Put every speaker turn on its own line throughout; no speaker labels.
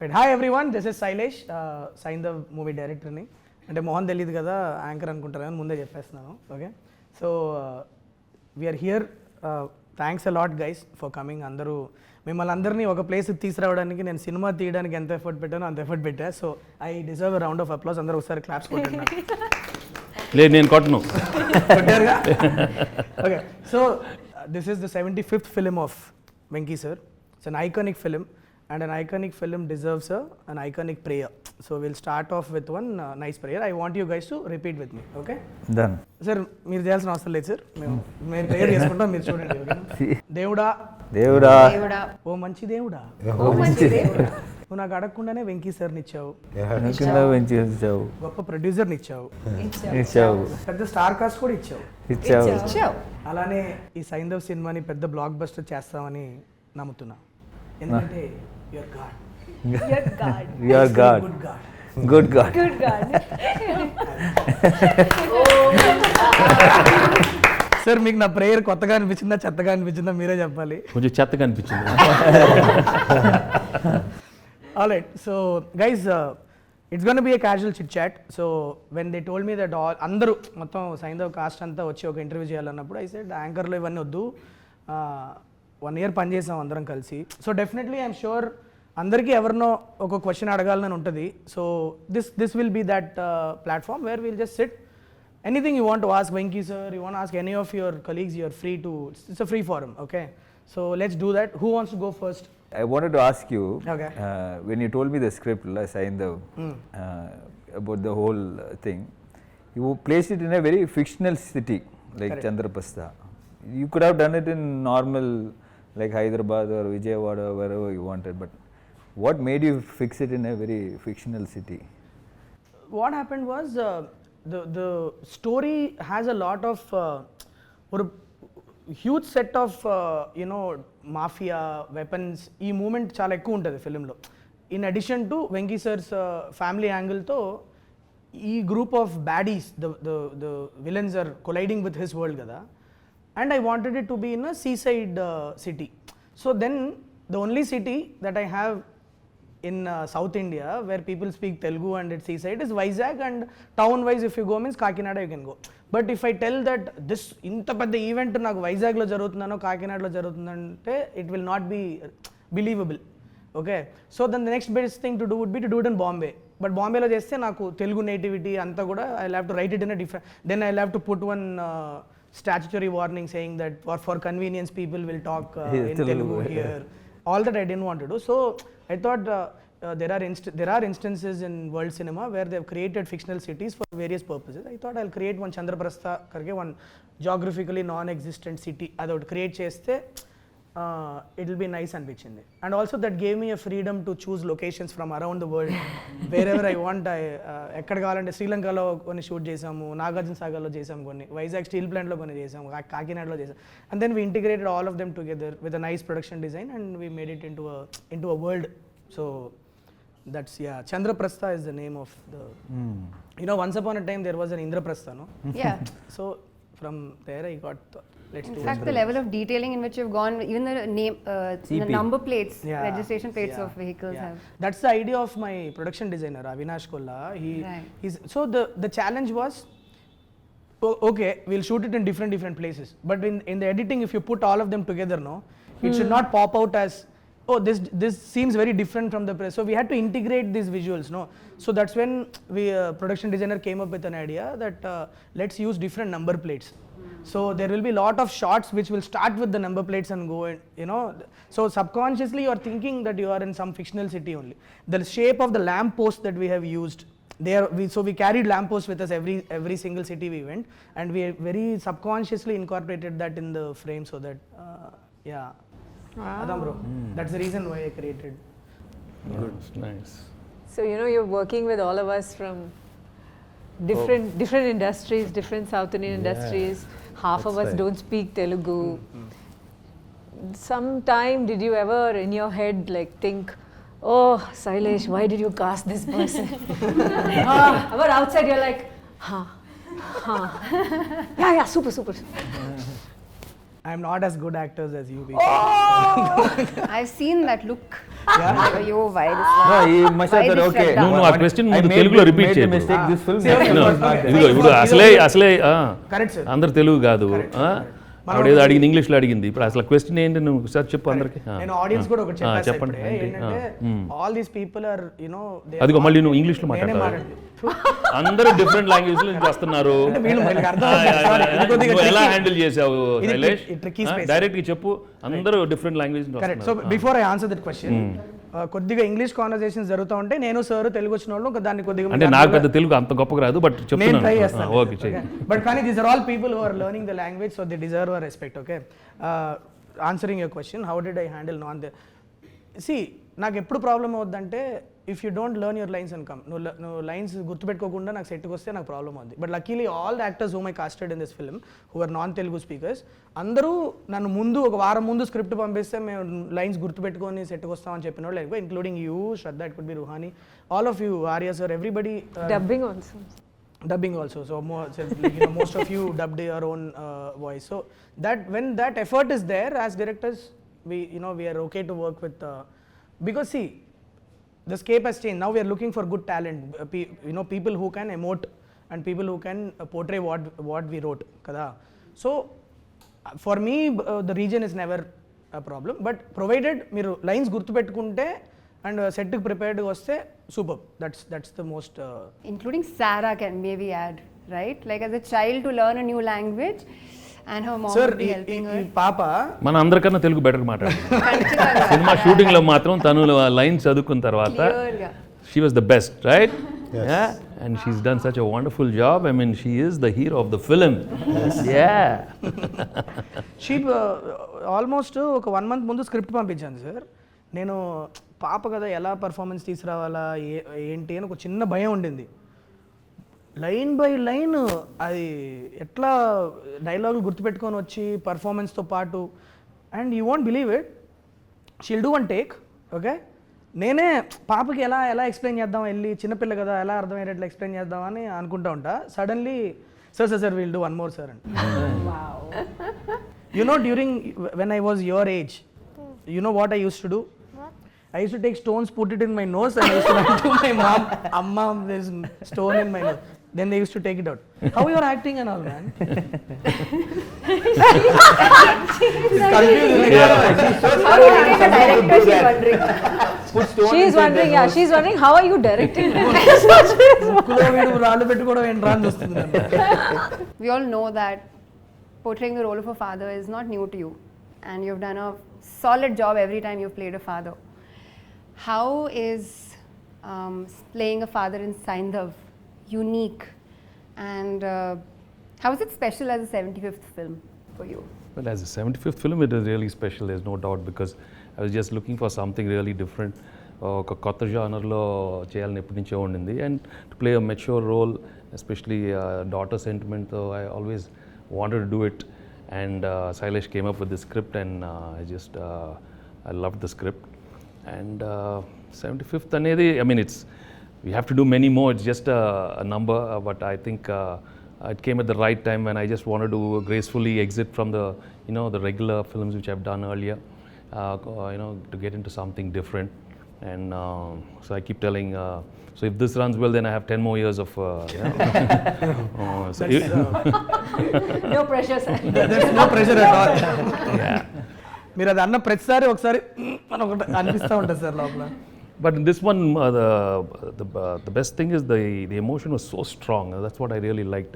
Right. Hi everyone, this is Sailesh, Saindhav movie director ni. అంటే మోహన్ తెలియదు కదా anchor అనుకుంటారు కానీ ముందే చెప్పేస్తున్నాను. Okay, so we're here. Thanks a lot guys for coming. అందరూ మిమ్మల్ని అందరినీ ఒక ప్లేస్కి తీసుకురావడానికి నేను సినిమా తీయడానికి ఎంత ఎఫర్ట్ పెట్టానో అంత ఎఫర్ట్ పెట్టా. So I deserve a round of applause. అందరూ ఒకసారి క్లాప్స్ కొట్టండి.
లేదు నేను కొట్టను.
కొట్టారుగా. Okay, so this is the 75th film of Venky sir. It's an iconic film. And an iconic film deserves an iconic prayer. So we'll start off with one nice prayer. I want you guys to repeat with me. Okay?
Done.
Sir, మీరు చేయాల్సిన అవసరం లేదు sir. మేము prayer చేసుకుంటాం, మీరు చూడండి. Okay? దేవుడా
దేవుడా
ఓ మంచి దేవుడా, నువ్వు నాకు అడగకుండానే వెంకీ సార్ని ఇచ్చావు, గొప్ప ప్రొడ్యూసర్ని ఇచ్చావు, పెద్ద స్టార్ కాస్ట్ కూడా ఇచ్చావు. అలానే ఈ సైంధవ్ సినిమాని పెద్ద బ్లాక్ బస్టర్ చేస్తామని నమ్ముతున్నా. ఎందుకంటే
you're god, good god.
Sir మీకు నా ప్రేయర్ కొత్తగా అనిపించిందా చెత్తగా అనిపించిందా మీరే చెప్పాలి.
కొంచెం చెత్తగా అనిపించింది.
Alright, so guys, it's gonna be a casual chit chat. So when they told me that అందరూ మొత్తం సైంధవ్ కాస్ట్ అంతా వచ్చి ఒక ఇంటర్వ్యూ చేయాలన్నప్పుడు ఐ సెడ్ యాంకర్లో ఇవన్నీ వద్దు, 1 year పనిచేసాం అందరం కలిసి. సో డెఫినెట్లీ ఐఎమ్ షూర్ అందరికీ ఎవరినో ఒక క్వశ్చన్ అడగాలని ఉంటుంది. So this will be that platform where will just sit. Anything you want to ask Venky sir, you want ask any of your colleagues, you're free to. It's a free form. Okay, so let's do that. Who wants to go first?
I wanted to ask you,
okay,
when you told me the script, Saindhav, about the whole thing, you placed it in a very fictional city like Chandraprastha. You could have done it in normal like Hyderabad or Vijayawada, wherever you wanted, but what made you fix it in a very fictional city?
What happened was the story has a lot of or huge set of mafia weapons. ఈ moment చాలా ఎక్కువ ఉంటుంది ఫిలింలో. In addition to Venky sir's family యాంగిల్తో ఈ group of baddies, the villains are colliding with his world కదా. And I wanted it to be in a seaside city. So then the only city that I have in South India where people speak Telugu and it's seaside is Vizag, and town wise if you go means Kakinada you can go. But if I tell that this inta pedda event naku Vizag lo jarugutundano Kakinada lo jarugutundante, it will not be believable. Okay, so then the next best thing to do would be to do it in Bombay. But Bombay lo chesthe naku Telugu nativity anta kuda I'll have to write it in a different, then I'll have to put one statutory warning saying that for convenience people will talk in Telugu here. All that I didn't want to do. So I thought there are instances in world cinema where they have created fictional cities for various purposes. I thought I'll create one Chandraprastha karke, one geographically non-existent city. I would create chesthe it will be nice అనిపించింది. And also that gave me a freedom to choose locations from around the world wherever I want. ఎక్కడ కావాలంటే శ్రీలంకలో కొన్ని shoot చేసాము, నాగార్జున సాగర్లో చేసాము, కొన్ని Vizag steel ప్లాంట్లో కొన్ని చేసాము, కాకినాడలో చేసాము. And then we integrated all of them together with a nice production design and we made it into a world. So that's, yeah, Chandraprastha is the name of the once upon a time there was an Indraprastha, no?
Yeah.
So from there I got let's do it.
In fact, the level of detailing in which you've gone, even the name, the number plates, registration plates of vehicles have.
That's the idea of my production designer, Avinash Kolla. He's so the challenge was, okay, we'll shoot it in different places, but in the editing, if you put all of them together, no, it should not pop out as, oh, this seems very different from the press. So we had to integrate these visuals, no. So that's when production designer came up with an idea that let's use different number plates. So there will be lot of shots which will start with the number plates and go, and so subconsciously you are thinking that you are in some fictional city only. The shape of the lamp post that we have used there, so we carried lamp posts with us every single city we went, and we very subconsciously incorporated that in the frame, so that yeah. Wow. Adam bro, that's the reason why I created.
Good, nice.
So you're working with all of us from different industries, different South Indian industries. Half of us don't speak Telugu. Sometime did you ever in your head like think, oh Sailesh, why did you cast this person? But outside you're like, yeah, super.
I'm not as good actors as you people.
Oh! I've seen that look. Yo, why this
No,
one?
he must have
Why
thought,
this
okay.
Shraddha?
No, ఆ question
I
ముందు
made-
తెలుగులో repeat
made the
చేయకు.
mistake, this film
See, okay,
was
okay.
not there.
ఇదిగో ఇప్పుడు అసలే
Correct, sir.
అందరు తెలుగు కాదు ఆవిడ ఏదో అడిగింది ఇంగ్లీష్లో అడిగింది ఇప్పుడు అసలు క్వశ్చన్ ఏంటి నువ్వు ఒకసారి చెప్పు అందరికి
నేను ఆడియన్స్ కూడా ఒకటి చెప్పాను
చెప్పండి
ఏంటంటే all these people are you know
అదిగో మళ్ళీ నువ్వు ఇంగ్లీష్లో మాట్లాడాలి అందరూ డిఫరెంట్ లాంగ్వేజ్ నుంచి వస్తున్నారు నువ్వు ఎలా హ్యాండిల్ చేసావు శైలేష్ డైరెక్ట్ గా చెప్పు అందరూ డిఫరెంట్ లాంగ్వేజ్ నుంచి
correct. So before I answer that question కొద్దిగా ఇంగ్లీష్ కాన్వర్సేషన్స్ జరుగుతూ ఉంటే నేను సార్ తెలుగు వచ్చిన వాళ్ళు దాన్ని కొద్దిగా
అంటే నాకు పెద్ద తెలుగు అంత గొప్పగా రాదు బట్
నేను ట్రై
చెప్తున్నాను
చేస్తాను.
ఓకే చెయ్యి
బట్ కానీ these are all people who are learning the language so they deserve our respect. Okay, answering your question how did I handle non the see నాకు ఎప్పుడు ప్రాబ్లం అవుద్దంటే if you don't learn your lines and come నువ్వు lines గుర్తుపెట్టుకోకుండా నాకు సెట్కి వస్తే నాకు problem అవుద్ది. But luckily all the actors whom I casted in this film who are non Telugu speakers అందరూ నన్ను ముందు ఒక వారం ముందు స్క్రిప్ట్ పంపిస్తే మేము లైన్స్ గుర్తుపెట్టుకొని సెట్కి వస్తామని చెప్పిన వాళ్ళు ఎక్కువ including you, Shraddha, it could be Ruhani, all of you, Arya sir, everybody.
Dubbing also.
Dubbing also, so more, so, like, you know, most of you dubbed your own voice. So that when that effort is there, as directors, we are okay to work with because see, the scape has changed. Now we are looking for good talent, people who can emote and people who can portray what we wrote, kada. So for me, the region is never a problem, but provided మీరు lines గుర్తుపెట్టుకుంటే and set prepared వస్తే super. That's the most
Including Ssara can maybe add, right? Like as a child to learn a new language and her mom
sir
would be helping her.
పాప
మన అందరికన్నా Telugu better మాట్లాడుతుంది cinema shooting లో మాత్రం తను line చదువుకున్న తర్వాత
Clear గా.
she was the best, right? Yeah, and she's done such a wonderful job. I mean, she is the hero of the film. Yeah.
She almost ఒక 1 month ముందు script పంపించాను sir. నేను పాప కదా ఎలా పర్ఫార్మెన్స్ తీసుకురావాలా ఏంటి అని ఒక చిన్న భయం ఉండింది. లైన్ బై లైన్ అది ఎట్లా డైలాగులు గుర్తుపెట్టుకొని వచ్చి పర్ఫార్మెన్స్తో పాటు and you won't believe it she'll do one take. Okay, నేనే పాపకి ఎలా ఎక్స్ప్లెయిన్ చేద్దాం, వెళ్ళి చిన్నపిల్ల కదా ఎలా అర్థమయ్యేటట్లు ఎక్స్ప్లెయిన్ చేద్దామని అనుకుంటా ఉంటా. Suddenly sir will do one more sir and during when I was your age what I use to do? I used to take stones, put it in my nose, and I used to run to my mom, Amma, there's stone in my nose. Then they used to take it out. How you are acting and all, man?
She's wondering, she's wondering how are you directing?
We all know that portraying the role of a father is not new to you, and you've done a solid job every time you've played a father. How is playing a father in Saindhav unique, and how is it special as a 75th film for you?
Well, as a 75th film, it is really special, there's no doubt, because I was just looking for something really different. ఒక కొత్త జానర్లో చేయాలని ఎప్పటి నుంచో ఉండింది, and to play a mature role, especially daughter సెంటిమెంట్తో I always wanted to do it. And Shailesh came up with the script and I love the script. And 75th అనేది, I mean, we have to do many more, it's just a number, but I think it came at the right time when I just wanted to gracefully exit from the the regular films which I've done earlier, to get into something different. And so I keep telling, so if this runs well, then I have 10 more years of
No pressure, sir.
There's no pressure at all.
Yeah.
మీరు అది అన్న ప్రతిసారి ఒకసారి అని ఒకటి అనిపిస్తూ ఉంటుంది sir లోపల.
But in this one, the best thing is the emotion was so strong. That's what I really liked.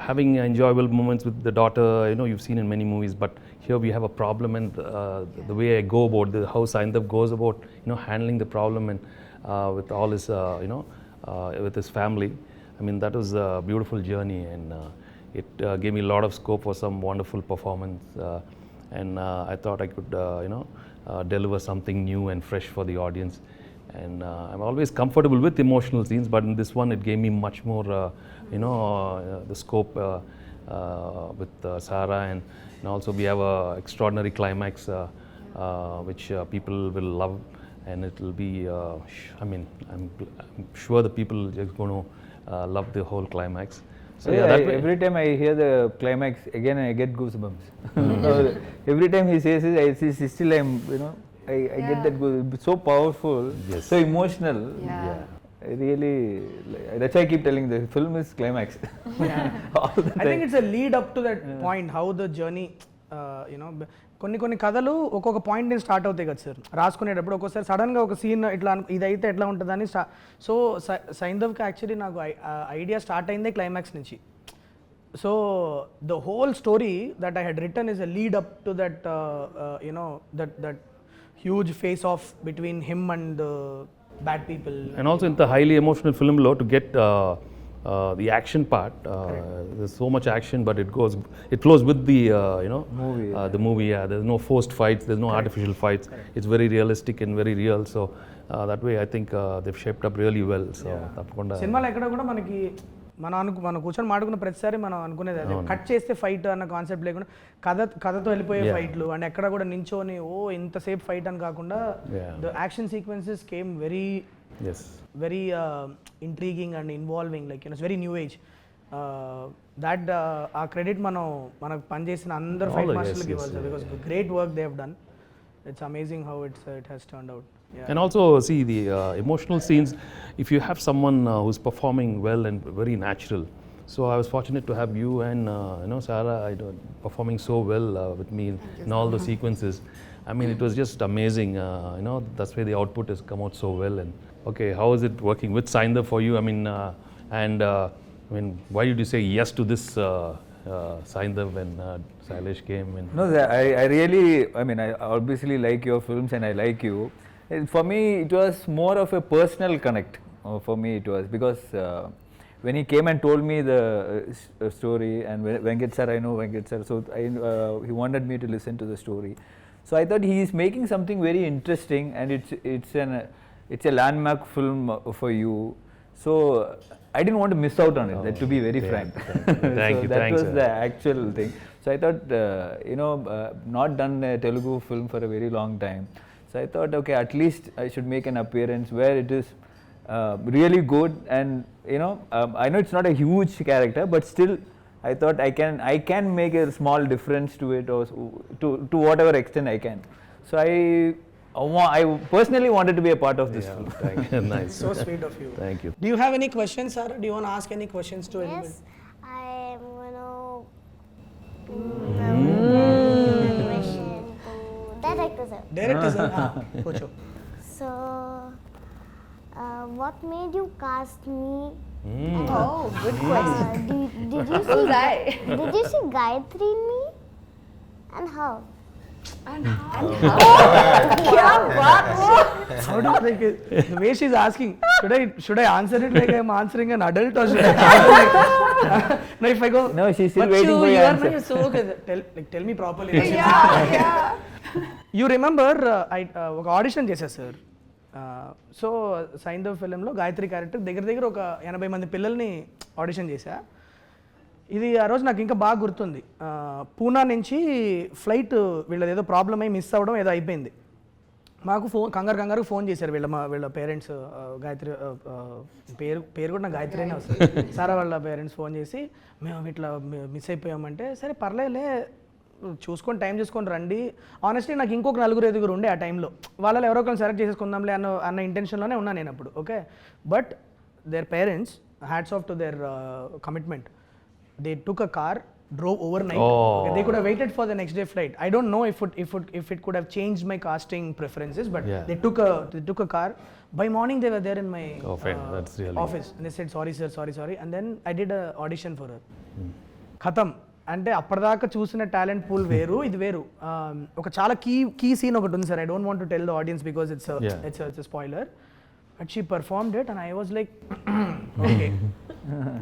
Having enjoyable moments with the daughter, you've seen in many movies, but here we have a problem, and the way I go about how Saindhav goes about, handling the problem and with all his, with his family. I mean, that was a beautiful journey, and it gave me a lot of scope for some wonderful performance. And I thought I could, deliver something new and fresh for the audience. And I'm always comfortable with emotional scenes, but in this one it gave me much more, the scope with Ssara, and also we have a extraordinary climax which people will love, and it will be, I'm sure the people are going to love the whole climax. So
every time I hear the climax again, I get goosebumps. Every time he says it, I still am, I get that so powerful,
Yes.
so emotional.
Yeah.
I really, that's why I keep telling the film is climax. All the
I think
time.
it's a lead up to that point, how the journey, కొన్ని కథలు ఒక్కొక్క point నుంచి start అవుతాయి కదా sir, రాసుకునేటప్పుడు ఒక్కోసారి సడన్గా ఒక scene ఇట్లా ఇది అయితే ఎట్లా ఉంటుందని సో సైంధవ్కి యాక్చువల్లీ నాకు ఐడియా స్టార్ట్ అయిందే క్లైమాక్స్ నుంచి. So the whole story that I had written is a lead up to that that huge face of between him and bad people.
And also in the highly emotional film law, to get the action part, there's so much action, but it flows with the
Movie.
the movie. Yeah, there's no forced fights, there's no artificial fights. It's very realistic and very real. So that way, I think they've shaped up really well. So tapakunda
సినిమాలో ఎక్కడ కూడా మనకి మనం కూర్చొని మాడుకున్న ప్రతిసారి మనం అనుకునేది అదే, కట్ చేస్తే ఫైట్ అన్న కాన్సెప్ట్ లేకుండా కథతో వెళ్ళిపోయే ఫైట్లు అండ్ ఎక్కడ కూడా నించోని ఇంతసేపు ఫైట్ అని కాకుండా the action sequences came very intriguing and involving, like it's very new age. That ఆ క్రెడిట్ మనకు పనిచేసిన అందరు ఫైట్ మాస్టర్లకు ఇవ్వాలి sir, because great work they have done. It's amazing how it has turned out.
And also, see, the emotional scenes, if you have someone who's performing well and very natural. So I was fortunate to have you and Ssara performing so well with me in all the sequences. I mean, it was just amazing. That's why the output has come out so well. And okay, how is it working with Saindhav for you? I mean, why did you say yes to this Saindhav when Sailesh came?
No, I really, I obviously like your films and I like you. For me, it was more of a personal connect. For me, it was because when he came and told me the story, and Venkatesh sir, I know Venkatesh sir, so he wanted me to listen to the story. So I thought he is making something very interesting, and it's a landmark film for you. So I didn't want to miss out on it. To be very frank.
Thank you.
That was
sir.
the actual thing. So I thought, not done a Telugu film for a very long time. So I thought, okay, at least I should make an appearance where it is really good, and I know it's not a huge character, but still I thought I can make a small difference to it, or to whatever extent I can. So I personally wanted to be a part of this film.
Thank you. Nice.
So sweet of you.
Thank you.
Do you have any questions, Ssara? Do you want to ask any questions to anybody?
Yes, I am question to director sir.
Director sir, पूछो.
So, what made you cast me?
Oh, good question.
Did you see Did you see Gayatri in me? And how?
How do like the way she's asking? Should I answer it like I'm answering an adult, or should I? No, if I go.
No, she's still
"But
waiting for
you
your
are
answer."
not so good. Tell me properly.
Yeah.
You remember ఒక audition చేశా sir. So Saindhav ఫిలింలో Gayatri character దగ్గర ఒక 80 మంది పిల్లల్ని audition చేశా. ఇది ఆ రోజు నాకు ఇంకా బాగా గుర్తుంది. పూనా నుంచి ఫ్లైట్ వీళ్ళది ఏదో ప్రాబ్లం అయ్యి మిస్ అవ్వడం ఏదో అయిపోయింది. మాకు కంగారు ఫోన్ చేశారు వీళ్ళ పేరెంట్స్. గాయత్రి పేరు కూడా నాకు గాయత్రి అనే వస్తుంది. సారా వాళ్ళ పేరెంట్స్ ఫోన్ చేసి, మేము ఇట్లా మిస్ అయిపోయామంటే, సరే పర్లేదులే చూసుకొని టైం చూసుకొని రండి. ఆనెస్ట్లీ నాకు ఇంకొక 4-5 ఉండే ఆ టైంలో, వాళ్ళలో ఎవరో ఒకరిని సెలెక్ట్ చేసేసుకుందాంలే అన్న ఇంటెన్షన్లోనే ఉన్నాను నేను అప్పుడు. Okay, but their parents, hats off to their commitment. They took a car, drove overnight. Okay, they could have waited for the next day flight. I don't know if it could have changed my casting preferences, but they took a car. By morning they were there in my
that's really
office, and they said sorry sir, sorry, and then I did a audition for her. Khatam. అంటే అప్పటిదాకా చూసిన talent pool వేరు, ఇది వేరు. ఒక చాలా key scene ఒకటి ఉంది sir. I don't want to tell the audience because it's spoiler. But she performed it and I was like, okay,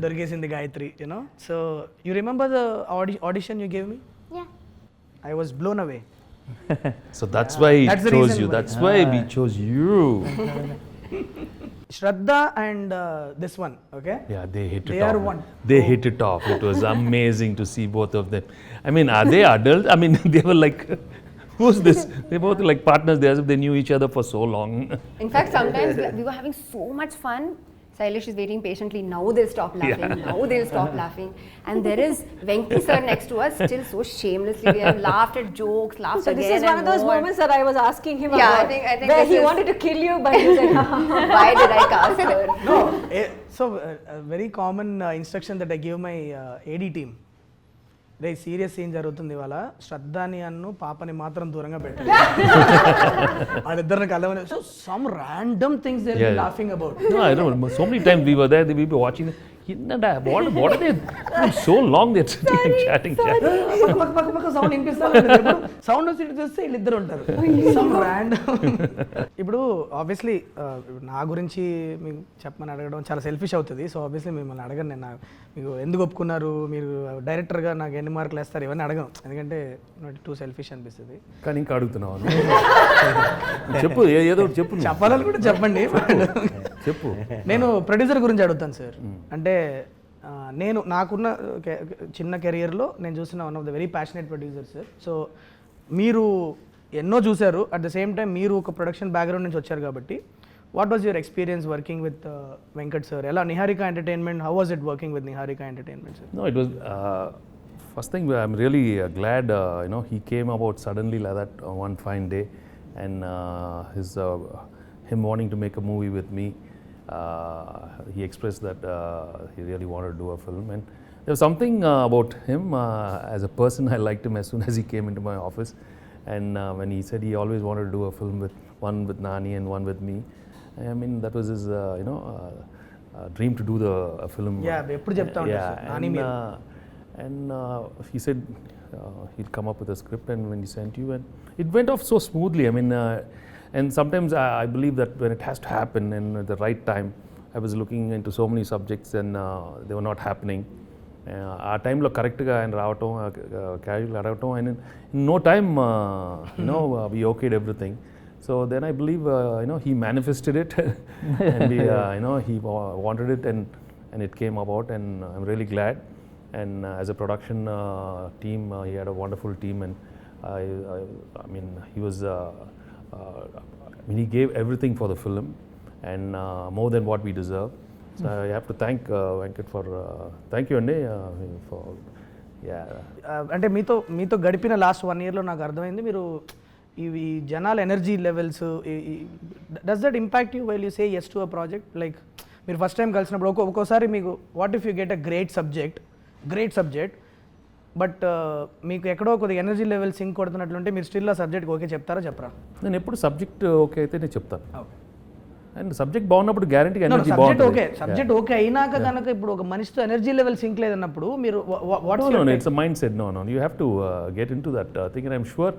దొరికేసింది Gayatri, So you remember the audition you gave me?
Yeah.
I was blown away.
So that's why we
That's the
chose
reason
you.
why.
That's why we chose you.
Shraddha and this one, okay?
Yeah, they hit it
They
off.
are one.
They hit it off. It was amazing to see both of them. I mean, are they adults? I mean, they were like, who's this? They both like partners. They knew each other for so long.
In fact, sometimes we were having so much fun. Sailesh is waiting patiently. Now they'll stop laughing. Now they'll stop laughing. And there is Venki sir next to us, still so shamelessly. We have laughed at jokes, laughed
So
again.
this is one of those moments that I was asking him
Yeah,
about.
I think
where
this
he
is-
wanted to kill you, but he said,
Why did I cast her?
No, so a very common instruction that I give my AD team. రే serious scene జరుగుతుంది ఇవాళ శ్రద్ధాని అన్ను పాపని మాత్రం దూరంగా పెట్టాలి వాళ్ళిద్దరిని కలవని so some random things they are laughing about
No, I don't know. So many times we were there, we were watching. What are they? So long they're sitting and chatting.
పక్క sound వినిపిస్తారు sound వచ్చి చూస్తే వీళ్ళిద్దరు ఉంటారు some random ఇప్పుడు obviously నా గురించి మీకు చెప్పమని అడగడం చాలా సెల్ఫిష్ అవుతుంది సో ఆబ్వియస్లీ మిమ్మల్ని అడగను నేను మీకు ఎందుకు ఒప్పుకున్నారు మీరు డైరెక్టర్గా నాకు ఎన్ని మార్కులు వేస్తారు ఇవన్నీ అడగను ఎందుకంటే టూ సెల్ఫిష్ అనిపిస్తుంది
కానీ ఇంకా అడుగుతున్నావు చెప్పు ఏదో ఒకటి చెప్పు
చెప్పాలని కూడా చెప్పండి
చెప్పు
నేను ప్రొడ్యూసర్ గురించి అడుగుతాను సార్ అంటే నేను నాకున్న చిన్న కెరియర్లో నేను చూసిన one of the very passionate producer sir so మీరు ఎన్నో చూశారు అట్ ద సేమ్ టైం మీరు ఒక ప్రొడక్షన్ బ్యాక్గ్రౌండ్ నుంచి వచ్చారు కాబట్టి what was your experience working with Venkat sir ఎలా Niharika entertainment how was it working with Niharika entertainment sir
No, it was first thing. I'm really glad he came about suddenly like that one fine day, and him wanting to make a movie with me. He expressed that he really wanted to do a film, and there was something about him as a person. I liked him as soon as he came into my office, and when he said he always wanted to do a film with one with Nani and one with me. I mean that was his dream to do a film.
Yeah, ఎప్పుడు చెప్తా ఉంటారు sir Nani మీరు
and he said he'll come up with a script, and when he sent you, and it went off so smoothly. I mean, and sometimes I believe that when it has to happen and at the right time, I was looking into so many subjects and they were not happening. Our time lo correct ga and ravatam casual ravatam, and in no time we okayed everything. So then I believe he manifested it and he wanted it, and it came about, and I'm really glad. And as a production team, he had a wonderful team, and I mean he was he gave everything for the film, and more than what we deserve. So I have to thank Venkat for thank you Andi for
అంటే మీతో గడిపిన last 1 yearలో నాకు అర్థమైంది మీరు ఇవి జనాల energy levels does that impact you while you say yes to a project like మీరు first time కలిసినప్పుడు ఒక్కోసారి మీకు what if you get a great subject but మీకు ఎక్కడో కొద్దిగా ఎనర్జీ లెవెల్ సింక్ కొడుతున్నట్లుంటే మీరు స్టిల్ ఆ సబ్జెక్ట్ ఓకే చెప్తారా చెప్పరా
నేను ఎప్పుడు సబ్జెక్ట్ ఓకే అయితే నేను చెప్తాను అండ్ సబ్జెక్ట్ బాగున్నప్పుడు గ్యారంటీగా ఎనర్జీ
సబ్జెక్ట్ ఓకే అయినాక కనుక ఇప్పుడు ఒక మనిషితో ఎనర్జీ లెవెల్ సింక్ లేదన్నప్పుడు మీరు
it's a mind set no you have to get into that thing and I'm sure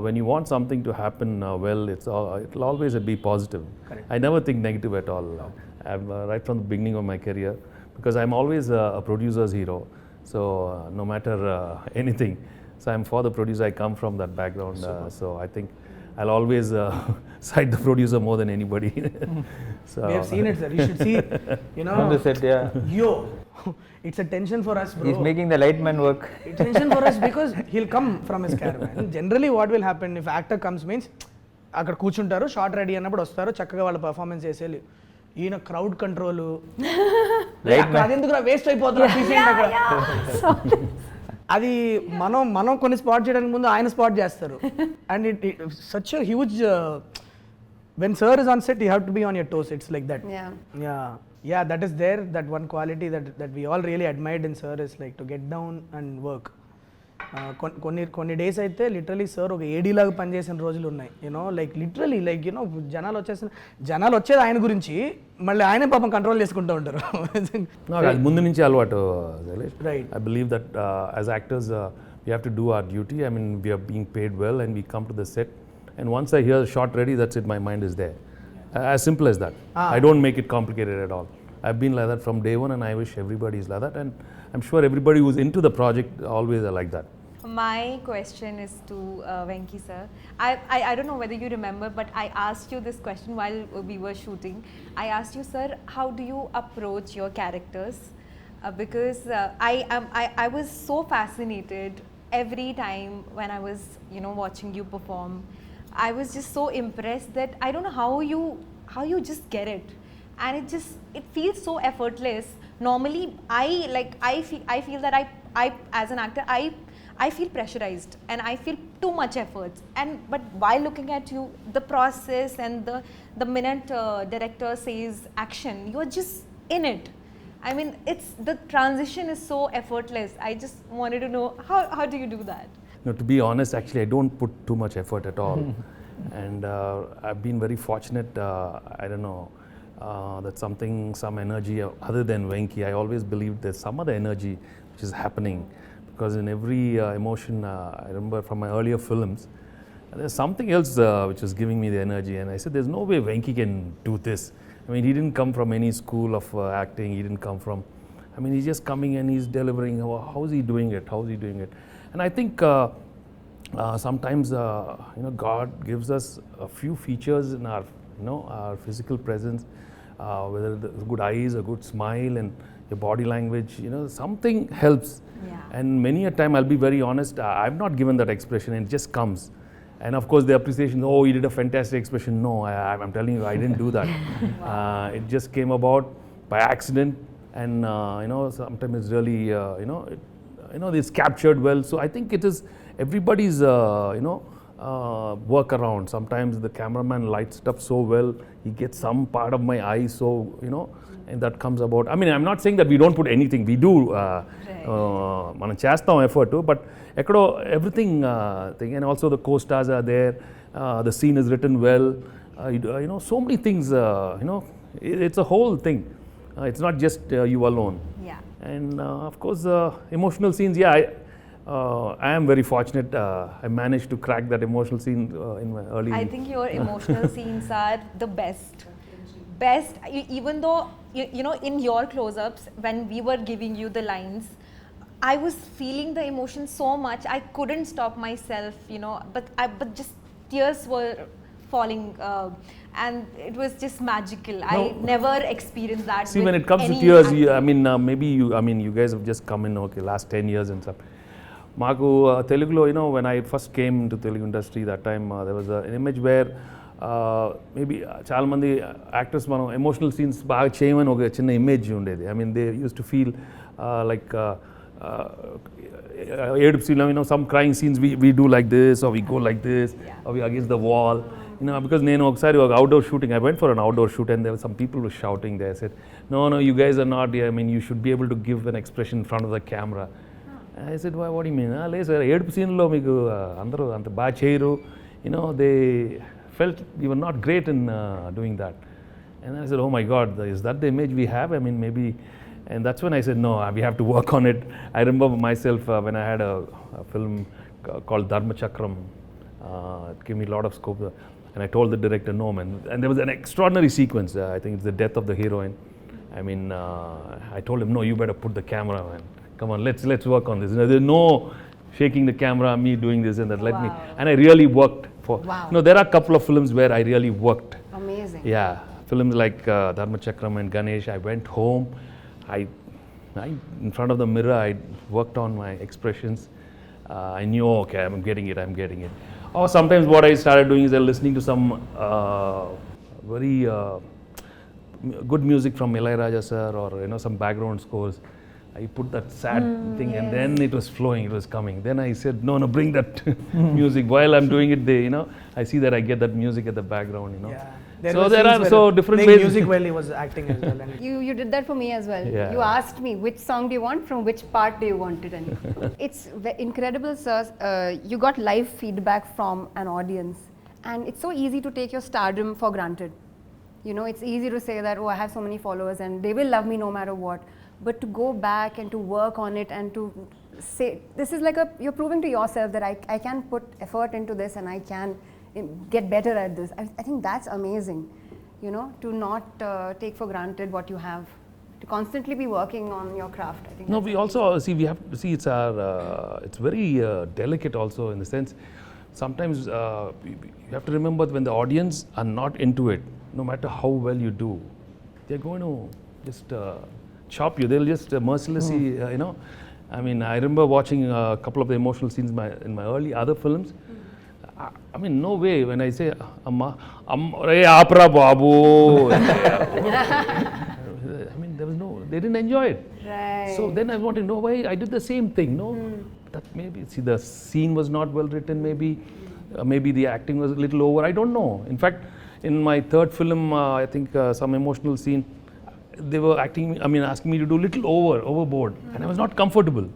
when you want something to happen well, it'll always be positive. Correct. I never think negative at all. I'm right from the beginning of my career, because I'm always a producer's hero. So no matter anything, so I'm for the producer. I come from that background, so I think I'll always cite the producer more than anybody. So
we have seen it, sir. You should see,
on the set, yeah.
Yo, it's a tension for us, bro.
He's making the light man work.
It's tension for us because he'll come from his caravan. Generally what will happen if actor comes means అక్కడ కూర్చుంటారు short ready అన్నప్పుడు వస్తారు చక్కగా వాళ్ళ performance చేసేయాలి ఈయన crowd control అదెందుకు waste అయిపోతుంది అక్కడ అది మనం కొన్ని స్పాట్ చేయడానికి ముందు ఆయన స్పాట్ చేస్తారు and it such a huge when sir is on set you have to be on your toes, it's like that. Yeah, that is there, that one quality that we all really admired in sir is like to get down and work. కొన్ని days అయితే literally sir ఒక ఏడీ లాగా పనిచేసిన రోజులు ఉన్నాయి like literally like జనాలు వచ్చేది ఆయన గురించి మళ్ళీ ఆయనే పాపం కంట్రోల్ చేసుకుంటూ ఉంటారు
ముందు నుంచి అలవాటు
right
I believe that as actors we have to do our duty I mean we are being paid well and we come to the set and once I hear shot ready, that's it, my mind is there. As simple as that. I don't make it complicated at all. I've been like that from day one, and I wish everybody is like that, and I'm sure everybody who's into the project always are like that.
My question is to Venki sir. I don't know whether you remember, but I asked you this question while we were shooting. I asked you, sir, how do you approach your characters? Because I was so fascinated every time when I was watching you perform. I was just so impressed that I don't know how you just get it. and it feels so effortless. Normally, I feel that I as an actor, I feel pressurized and I feel too much effort. But while looking at you, the process and the minute director says action, you're just in it. I mean, the transition is so effortless. I just wanted to know how do you do that?
No, to be honest, actually, I don't put too much effort at all. And I've been very fortunate, I don't know, that some energy other than Venki. I always believed there's some other energy which is happening. Because in every emotion, I remember from my earlier films, there's something else which was giving me the energy. And I said, there's no way Venki can do this. I mean, he didn't come from any school of acting. He didn't come from, I mean, he's just coming and he's delivering. How is he doing it? How is he doing it? And I think sometimes, God gives us a few features in our, our physical presence, whether the good eyes, a good smile, and your body language, something helps.
Yeah.
And many a time, I'll be very honest, I've not given that expression, and it just comes. And of course, the appreciation, oh, you did a fantastic expression. No, I'm telling you, I didn't do that. Wow. It just came about by accident, and sometimes it's really, it's captured well. So I think it is everybody's, work around. Sometimes the cameraman lights it up so well, he gets some part of my eye, so, and that comes about. I mean, I'm not saying that we don't put anything. We do, మనం చేస్తాం effort too, but everything thing, and also the co-stars are there, the scene is written well, so many things, it's a whole thing. It's not just you alone.
Yeah.
And of course, emotional scenes, I am very fortunate. I managed to crack that emotional scene in my early.
I think your emotional scenes are the best. Even though, in your close-ups, when we were giving you the lines, I was feeling the emotion so much, I couldn't stop myself, but just tears were falling, and it was just magical. No. I never experienced that.
See, when it comes to tears, maybe you guys have just come in, last 10 years and stuff. Maku Telugulo, when I first came to Telugu industry, that time there was an image where maybe చాలా మంది actors మనం emotional scenes బాగా చేయమని ఒక చిన్న image ఉండేది. I mean, they used to feel like ఏడుపు సీన్లో, some crying scenes we do like this, or we go like this, or we against the wall. Because నేను ఒకసారి ఒక outdoor shooting, I went for an outdoor shoot, and there were some people were shouting there. I said, no, you guys are not, I mean, you should be able to give an expression in front of the camera. I said, why, what do you mean? లేదు sir, ఏడుపు సీన్లో మీకు అందరూ అంత బాగా చేయరు. They felt we were not great in doing that. And I said, oh my God, is that the image we have? I mean, maybe. And that's when I said, no, we have to work on it. I remember myself when I had a film called Dharma Chakram. It gave me a lot of scope. And I told the director, no, man. And there was an extraordinary sequence. I think it's the death of the heroine. I mean, I told him, no, you better put the camera, man. Come on, let's work on this. There's no shaking the camera, me doing this and that. Let me. And I really worked for. Wow. There are a couple of films where I really worked.
Amazing.
Yeah, films like Dharma Chakram and Ganesh. I went home. I in front of the mirror, I worked on my expressions. I knew, okay, I'm getting it. Or sometimes what I started doing is listening to some very good music from Ilayaraja sir, or some background scores. I put that sad thing, and then it was flowing, it was coming. Then I said, no, bring that music. While I'm doing it, I see that I get that music at the background,
Yeah.
So there are so different ways.
Music while he was acting as well. And
You did that for me as well.
Yeah.
You asked me which song do you want, from which part do you want it, and it's incredible, sir. You got live feedback from an audience, and it's so easy to take your stardom for granted. It's easy to say that, oh, I have so many followers and they will love me no matter what. But to go back and to work on it and to say, this is like you're proving to yourself that I can put effort into this and I can get better at this. I think that's amazing, to not take for granted what you have, to constantly be working on your craft. I think.
No, we also see, we have to see, it's very delicate also, in the sense, sometimes you have to remember when the audience are not into it, no matter how well you do, they're going to just chop you. They'll just mercilessly, I mean, I remember watching a couple of the emotional scenes in my early other films. I mean, no way. When I say, Amma, hey, Apra Babu. I mean, there was no, they didn't enjoy it.
Right.
So then I want to know why I did the same thing. No, that maybe, see, the scene was not well written, maybe. Maybe the acting was a little over, I don't know. In fact, in my third film, I think some emotional scene, they were asking me to do little overboard, and I was not comfortable.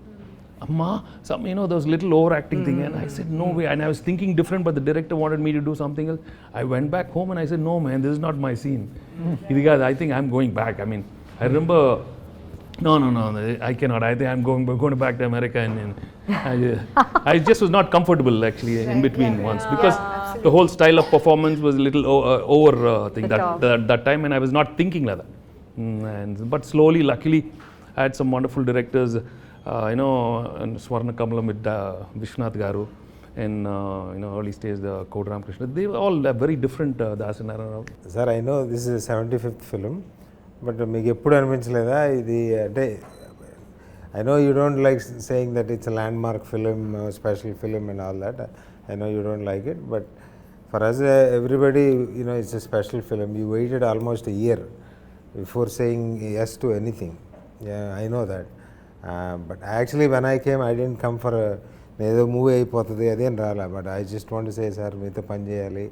Amma, there was little overacting thing, and I said, no way, and I was thinking different, but the director wanted me to do something else. I went back home and I said, no man, this is not my scene. I think I'm going back. I mean, I remember, no, I cannot. I think I'm going back to America, and I just was not comfortable actually in between once, because the whole style of performance was a little over thing that time, and I was not thinking like that. But slowly, luckily, I had some wonderful directors, and Swarna Kamalam with Vishwanath Garu, and early stage the Kodram Krishna. They were all very different. Das and Arya.
Sir, I know this is a 75th film, but మీకు ఎప్పుడు అనిపించలేదా ఇది అంటే I know you don't like saying that it's a landmark film, special film and all that. I know you don't like it, but for us, everybody, it's a special film. You waited almost a year before saying yes to anything. Yeah, I know that. But actually, when I came, I didn't come for ఏదో movie అయిపోతుంది అదేం రాలా, but I just want to say sir మీతో పని చేయాలి,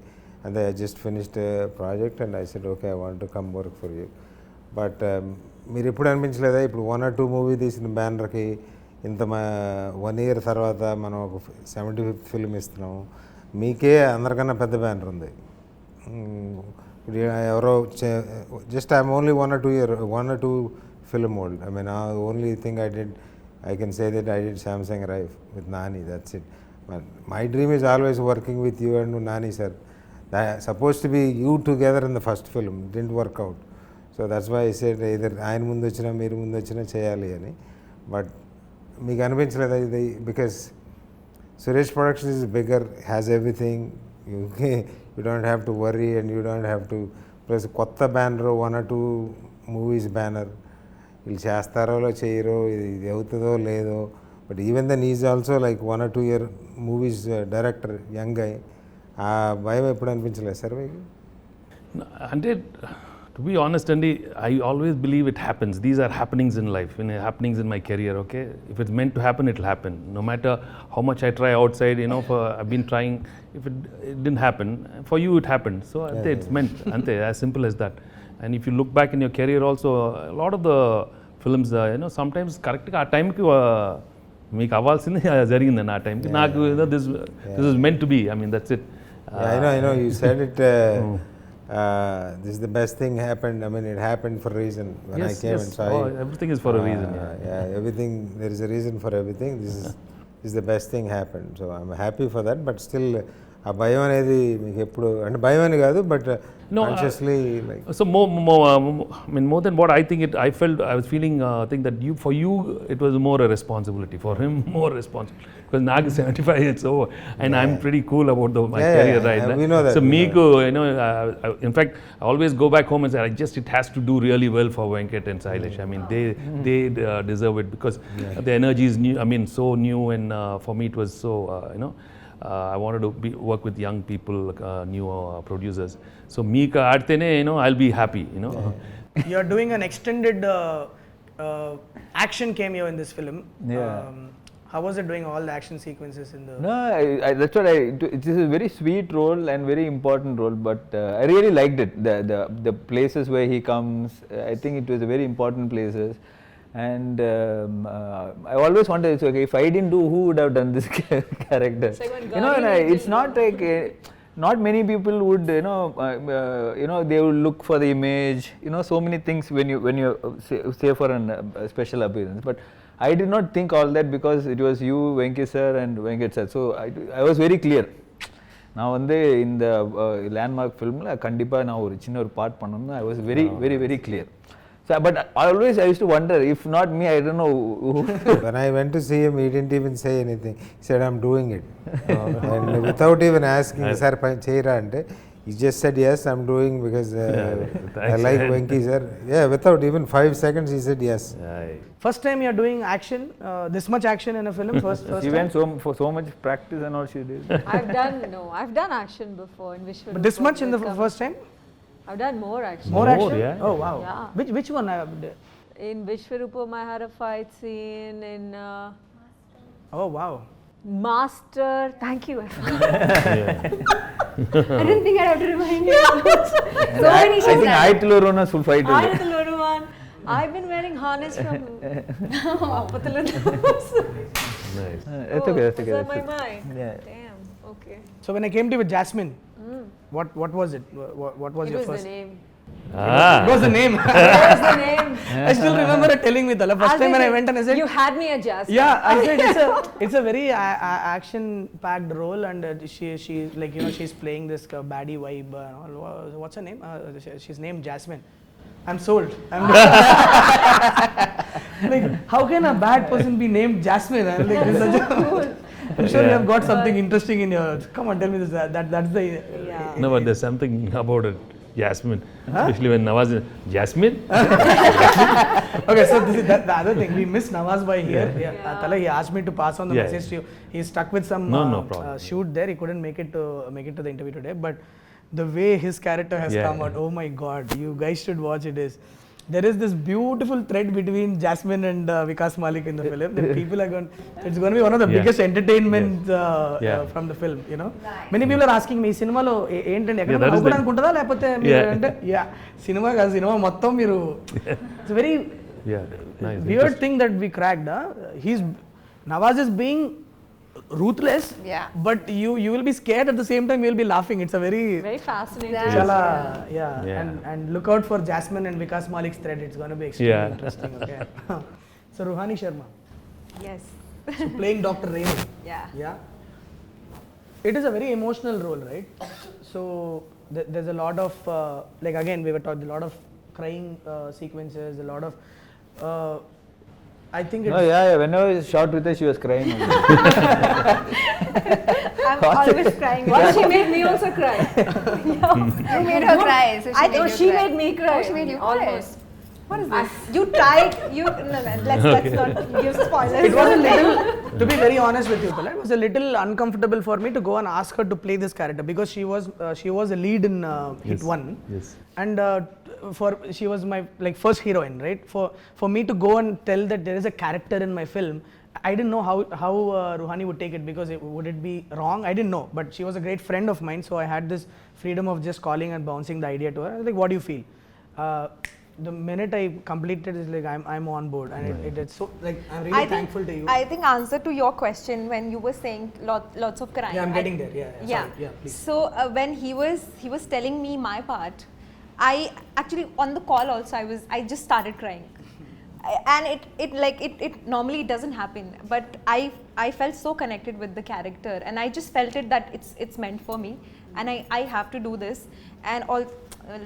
and I just finished a project and I said okay, I want to come work for you. But మీరు ఎప్పుడు అనిపించలేదా ఇప్పుడు 1 or 2 మూవీ తీసిన బ్యానర్కి ఇంత 1 year తర్వాత మనం ఒక 75th ఫిల్మ్ ఇస్తున్నాము, మీకే అందరికన్నా పెద్ద బ్యానర్ ఉంది. ఇప్పుడు ఎవరో just I'm only 1 or 2 film old. I mean, the only thing I can say that I did Samsung Rife with Nani, that's it. But my dream is always working with you and Nani sir. That supposed to be you together in the first film, it didn't work out. So that's why I said either ఆయన ముందు వచ్చినా మీరు ముందు వచ్చినా చేయాలి అని. But మీకు అనిపించలేదా ఇది, because Suresh Productions is bigger, has everything, you don't have to worry and you don't have to, plus కొత్త బ్యానర్ 1 or 2 మూవీస్ బ్యానర్, వీళ్ళు చేస్తారో చేయరో, ఇది అవుతుందో లేదో, but even then is also like 1 or 2 year movies director, young అయ్యి, ఆ భయం ఎప్పుడు అనిపించలేదు సార్ మీకు?
అంటే to be honest, Andy, I always believe it happens. These are happenings in life, happenings in my career, okay? If it's meant to happen, it'll happen. No matter how much I try outside, I've been trying, if it didn't happen, for you it happened. So it's meant, ante, as simple as that. And if you look back in your career also, a lot of the films, sometimes correct గా ఆ టైంకి మీకు అవ్వాల్సింది జరిగిందండి. ఆ టైంకి నాకు this is meant to be. I mean, that's it.
I know you said it. This is the best thing happened. I mean, it happened for a reason. When I came and saw you,
everything is for a reason.
Yeah, everything, there is a reason for everything. This is the best thing happened. So I'm happy for that. But still, ఆ భయం అనేది మీకు ఎప్పుడు, అంటే భయం అని కాదు, but consciously like,
so more than what I think it, I was feeling think that for you it was more a responsibility, for him more responsibility, because Nag is 75, it's over, and I'm pretty cool about my career right now.
We know that.
So Meeku, in fact, I always go back home and say, it has to do really well for Venkat and Sailesh. I mean, they deserve it, because the energy is new. I mean, so new, and for me it was so I wanted to work with young people, new producers. So Meeka aadtene, I'll be happy,
You're doing an extended action cameo in this film.
Yeah.
How was it doing all the action sequences in the...
No, that's what it is a very sweet role and very important role, but I really liked it. The places where he comes, I think it was a very important places. And I always wondered, okay, if I didn't do, who would have done this character? It's not like not many people would, they would look for the image, so many things when you say for a special appearance. But I did not think all that, because it was you, Venki sir, and Venkat sir. So I was very clear. நான் வந்து இந்த landmark ஃபிலிமில் கண்டிப்பாக நான் ஒரு சின்ன ஒரு part பண்ணணும்னு I was very, very, very clear. So, but always I used to wonder, if not me, I don't know who.
When I went to see him, he didn't even say anything. He said, I'm doing it. And without even asking, sir, cheyra ante, He just said yes, I'm doing because I
thanks,
like
man.
Venki sir. Yeah, without even 5 seconds, he said yes.
First time you're doing action, this much action in a film. First
She
time.
went for so much practice and all she did.
I've done action before in Vishwarupa.
But this much in the
with,
first time?
I've done more action.
More action?
yeah.
Oh wow.
Yeah.
Which one?
In Vishwarupa, I had a fight scene. In
Oh wow.
Master, thank you.
I didn't think I'd have to remind you. So many
I think Aitlu Rona's full fight.
I've been wearing harness from
Nice.
That's okay. That's okay.
Is that
That's
my
okay.
mind?
Yeah.
Damn, okay.
So when I came to with Jasmine, what was it? What was
It
your
was
first?
the name.
It was the name.
It was the name.
I still remember her telling me the first time when I went and I said,
you had me at Jasmine.
yeah, I said it's a very action-packed role, and she like she's playing this baddie vibe. What's her name? She's named Jasmine. I'm sold. Like, how can a bad person be named Jasmine? I'm like, this is such a I'm sure you have got something interesting in your. Come on, tell me this. That's the.
Yeah.
No, but there's something about it. Jasmine, especially when Nawazuddin, Jasmine?
Okay, so this is the other thing. We missed Nawaz bhai here.
Yeah.
Tala, he asked me to pass on the
Yeah.
message to you. He's stuck with some
No problem.
shoot there. He couldn't make it to the interview today. But the way his character has
Yeah.
come out, oh my God, you guys should watch it. There is this beautiful thread between Jasmine and Vikas Malik in the film. The people are going. It's going to be one of the biggest entertainment from the film. Many people are asking me, cinema lo ఏంటండి ఎక్కడ అనుకుంటుందా లేకపోతే మీరు అంటే cinema కాదు cinema మొత్తం మీరు. It's a very
nice.
weird thing that we cracked. Nawaz is being ruthless, but you will be scared at the same time. You will be laughing. It's a very
fascinating.
Chala, and look out for Jasmine and Vikas Malik's thread. It's going to be extremely interesting. Okay. So Ruhani Sharma.
Yes.
So playing Dr. Raymond.
Yeah.
It is a very emotional role, right? So there's a lot of like again we were taught a lot of crying sequences, a lot of. I think it's.
No, whenever I shot with her, she was crying.
I'm always crying.
Well, she made me also cry.
You made her cry. So
She made me cry.
Oh, she made you cry.
Almost.
What is this? You tried. Let's not give spoilers.
It was a little, to be very honest with you, Tala, it was a little uncomfortable for me to go and ask her to play this character because she was a lead in Hit 1.
Yes.
And she was my first heroine, right? For me to go and tell that there is a character in my film, I didn't know how Ruhani would take it because would it be wrong? I didn't know, but she was a great friend of mine, so I had this freedom of just calling and bouncing the idea to her. I was like, what do you feel? The minute I completed, it's like I'm on board, and it's so like I'm really thankful to you.
I think answer to your question when you were saying lots of crying.
Yeah, I'm getting there. Yeah. Please.
So when he was telling me my part, I actually on the call also I just started crying. And it normally doesn't happen, but I felt so connected with the character, and I just felt it that it's meant for me, and I have to do this. And all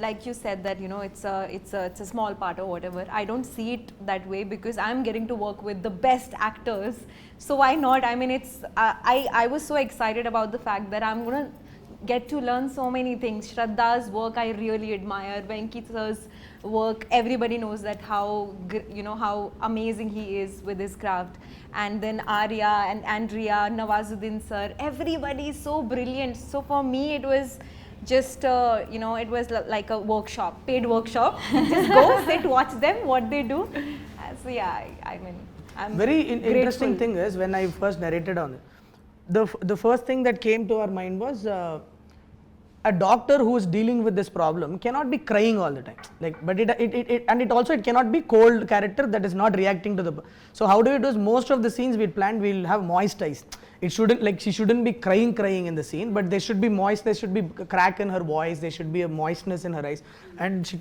like you said that it's a small part or whatever. I don't see it that way because I'm getting to work with the best actors, so why not? I mean, it's I was so excited about the fact that I'm gonna get to learn so many things. Shraddha's work I really admire. Venkate's work, everybody knows that how amazing he is with his craft. And then Arya and Andrea, Nawazuddin sir, everybody is so brilliant. So for me it was just it was like a workshop, paid workshop. Just go sit, watch them, what they do. So I mean, I'm
very interesting
grateful.
thing is when I first narrated on it, the first thing that came to our mind was a doctor who is dealing with this problem cannot be crying all the time. But it cannot be cold character that is not reacting to the. So how do we do? Most of the scenes we planned, we'll have moist eyes. It shouldn't she shouldn't be crying in the scene, but they should be moist. There should be a crack in her voice. There should be a moistness in her eyes, and she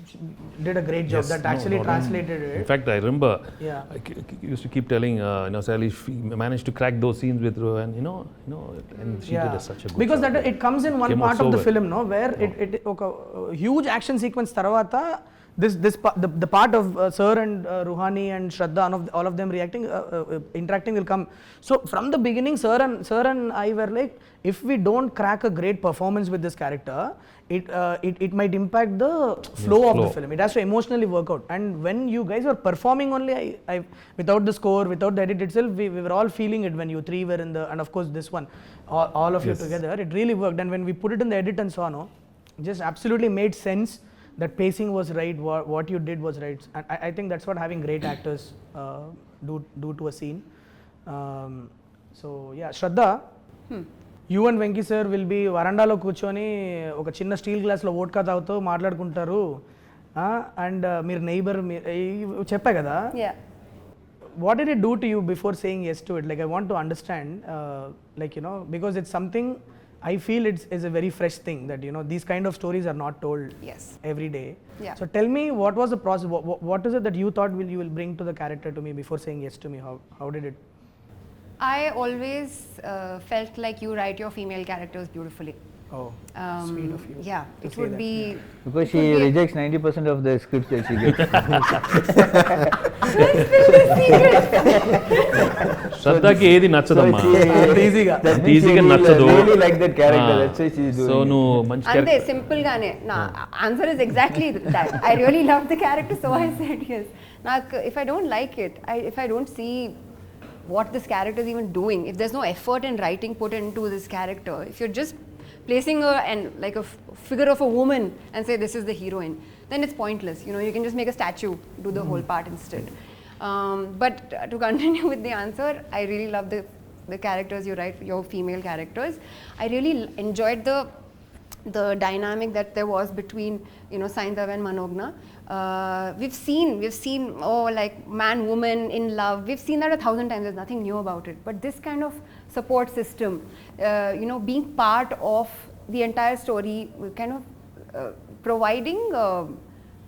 did a great job. That actually translated it.
In fact, I remember.
Yeah.
I used to keep telling Sally, she managed to crack those scenes with Rohan, and she did such a good
because
job.
it comes in one
Came out
part
so
of the
well.
film, no, where it huge action sequence taravata the part of Sir and Ruhani and Shraddha, all of them reacting, interacting will come. So from the beginning, Sir and I were like, if we don't crack a great performance with this character, it might impact the flow of the film. It has to emotionally work out. And when you guys were performing only, I without the score, without the edit itself, we were all feeling it when you three were in the, and of course this one, all of you together, it really worked. And when we put it in the edit and so on, just absolutely made sense. That pacing was right, what you did was right. And I think that's what having great actors do to a scene. So yeah, Shraddha, you and Venki sir will be varandalo కూర్చొని ఒక చిన్న steel గ్లాస్లో vodka తాగుతూ మాట్లాడుకుంటారు and మీరు neighbour చెప్పా కదా. What did it do to you before saying yes to it? Like I want to understand, like because it's something I feel it's a very fresh thing that these kind of stories are not told every day. So tell me, what was the process? What is it that you thought you will bring to the character to me before saying yes to me? How did it?
I always felt like you write your female characters beautifully.
Oh, sweet of you.
Yeah, it would be
because she rejects 90% of the scripts that she gets.
Shraddhaki ఏది నచ్చదమ్మా,
ఈజీగా
నచ్చదు.
Really like that character. That's why she's doing.
So నువ్వు మంచి
అంతే simple గానే నా answer is exactly that. I really love the character, so I said yes. నాకు if I don't like it, if I don't see what this character is even doing, if there's no effort in writing put into this character, if you're just placing her and like a figure of a woman and say this is the heroine, then it's pointless. You can just make a statue, do the whole part instead. But to continue with the answer, I really love the characters you write, your female characters. I really enjoyed the dynamic that there was between Saindhav and Manogna. We've seen like man woman in love, we've seen that 1,000 times. There's nothing new about it, but this kind of support system, being part of the entire story, kind of providing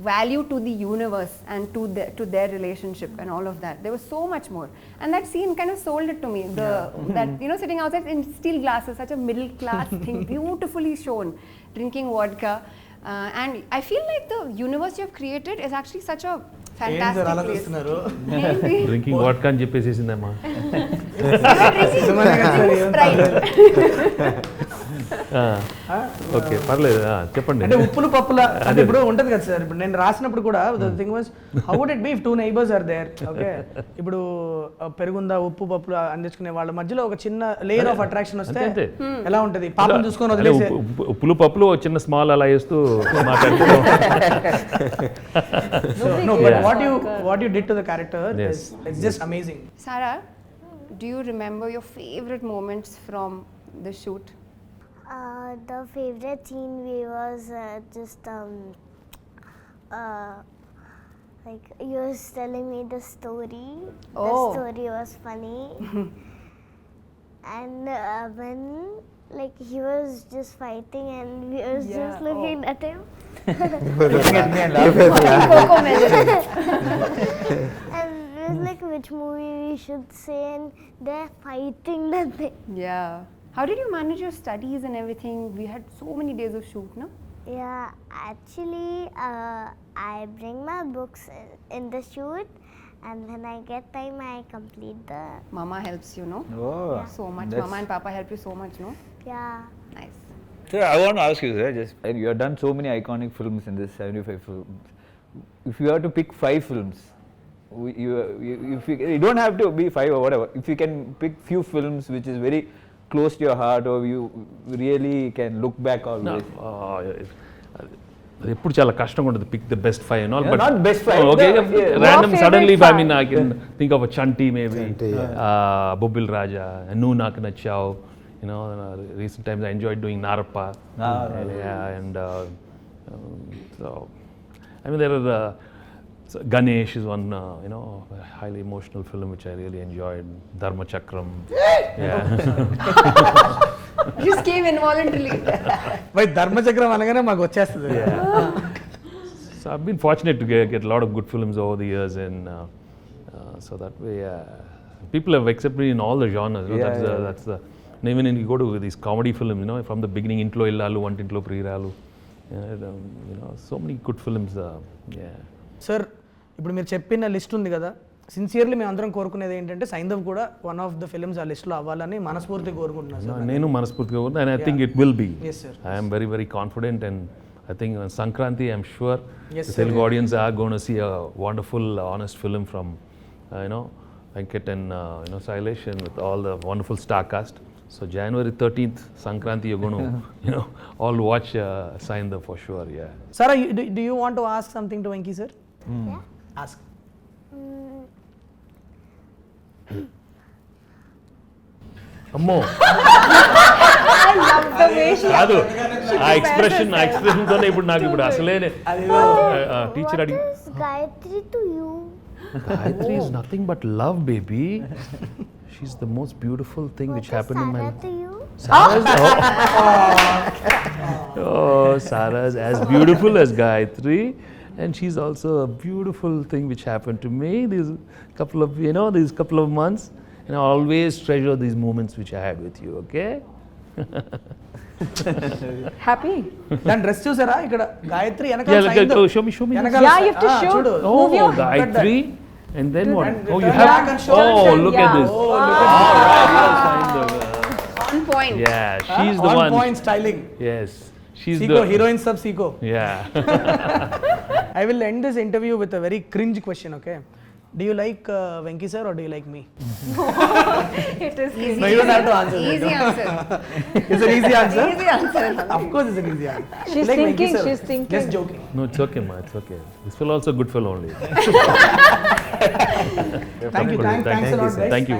value to the universe and to their relationship and all of that. There was so much more, and that scene kind of sold it to me. That sitting outside in steel glasses, such a middle class thing, beautifully shown, drinking vodka. And I feel like the universe you have created is actually such a fantastic place.
Drinking vodka అని చెప్పేసేసిందమ్మా. Okay పర్లేదు, చెప్పండి.
అంటే ఉప్పులు పప్పుల అంటే ఇప్పుడు ఉంటుంది కదా సార్, ఇప్పుడు నేను రాసినప్పుడు కూడా the thing was how would it be if 2 neighbors are there. Okay, ఇప్పుడు పెరుగుందా ఉప్పు పప్పులు అందించుకునే వాళ్ళ మధ్యలో ఒక చిన్న లేయర్ ఆఫ్ అట్రాక్షన్ వస్తే ఎలా ఉంటుంది? పాపం చూసుకొని వదిలేసే
ఉప్పులు పప్పులు చిన్న స్మాల్ అలా వేస్తూ మాట్లాడుతూ.
No, but what you did to the character it's just amazing.
Ssara, do you remember your favorite moments from the shoot?
The favorite scene was just like you was telling me the story. The story was funny. And when like he was just fighting and we was just looking at him.
Looking at me and laughing.
And it was like which movie we should say, and they're fighting that thing.
Yeah. How did you manage your studies and everything? We had so many days of shoot, no?
Yeah, actually I bring my books in the shoot, and when I get time I complete the...
Mama helps you, no?
Oh,
so much. Mama and Papa help you so much, no?
Yeah.
Nice.
So I want to ask you, sir, just you have done so many iconic films in this 75 films. If you have to pick 5 films, you don't have to be 5 or whatever. If you can pick few films which is very close to your heart, or you really can look back always.
అది ఎప్పుడు చాలా కష్టంగా ఉంటుంది, pick the best 5 and all, but
not best 5.
Okay, random suddenly I mean I can think of a Chanti maybe, Bobbil Raja, Nu Nak Nachao. Recent times I enjoyed doing Narappa. And so I mean there are so Ganesh is one highly emotional film which I really enjoyed. Dharma Chakram.
You just came involuntarily.
Why Dharma Chakram anagane maku vachestadi.
So I've been fortunate to get a lot of good films over the years, and so that way people have accepted me in all the genres. That's the and even when you go to these comedy films, from the beginning intlo illalu, vantintlo preeralu, So many good films. Yeah.
Sir ఇప్పుడు మీరు చెప్పిన list ఉంది కదా, sincerely మేము అందరం కోరుకునేది ఏంటంటే సైంధవ్ కూడా వన్ ఆఫ్ ద ఫిల్మ్స్ ఆ లిస్ట్లో అవ్వాలని మనస్ఫూర్తిగా కోరుకుంటున్నాను సార్.
నేను మనస్ఫూర్తిగా కోరుకుంటున్నాను, and I think it will be.
Yes, sir.
I am very, very confident, and I think on Sankranti, I'm sure
Yes,
the
sir.
Telugu audience are going to see a wonderful, honest film from, Venkat and, Sailesh, and with all the wonderful star cast. So January 13th, Sankranti, you're going to, all watch Saindhav for sure, yeah.
Ssara, do you want to ask something to Venki sir?
Yeah.
Ask.
అమ్మో
The way she
కాదు ఆ expression తోనే ఇప్పుడు నాకు ఇప్పుడు అసలే teacher అడిగి
What is Gayatri to you?
Gayatri is nothing but love, baby. She's the most beautiful thing which
What is
happened in my
Ssara
life.
to you?
Sarah is as beautiful as Gayatri, and she's also a beautiful thing which happened to me these couple of months, and I always treasure these moments which I had with you, okay?
Happy?
దాని dress చూసారా ఇక్కడ Gayatri
Yeah,
వెనకాల
show me.
వెనకాల
Yeah, you have to show.
చూడు.
Move your
Gayatri, and then what?
And
Oh, you
turn
have.
back and show and
Look
yeah.
at this.
Oh, look at
All right, yes, Saindhav.
On point.
Yeah, she's the
on
one.
point styling.
Yes, she's
Seiko,
the
heroine sub Seiko.
Yeah.
I will end this interview with a very cringe question, okay? Do you like Venki sir or do you like me?
It is
No, you don't have to answer that.
Easy answer.
It's an easy answer.
Easy answer.
Of course, it's an easy answer.
She's
Like Venki
thinking,
sir.
she's thinking.
Just joking.
No, it's okay, ma. It's okay. This fellow also a good fellow only.
Thank you. Thanks a lot, guys.
Thank you.